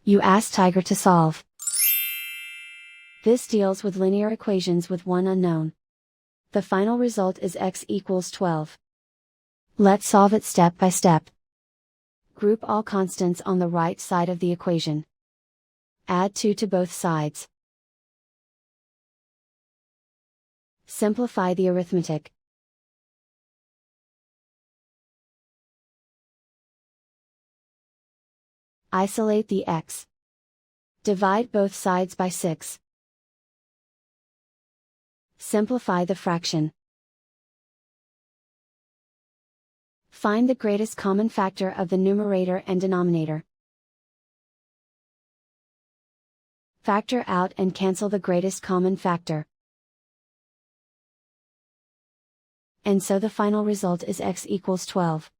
You ask Tiger to solve. This deals with linear equations with one unknown. The final result is x equals 12. Let's solve it step by step. Group all constants on the right side of the equation. Add 2 to both sides. Simplify the arithmetic. Isolate the x. Divide both sides by 6. Simplify the fraction. Find the greatest common factor of the numerator and denominator. Factor out and cancel the greatest common factor. And so the final result is x equals 12.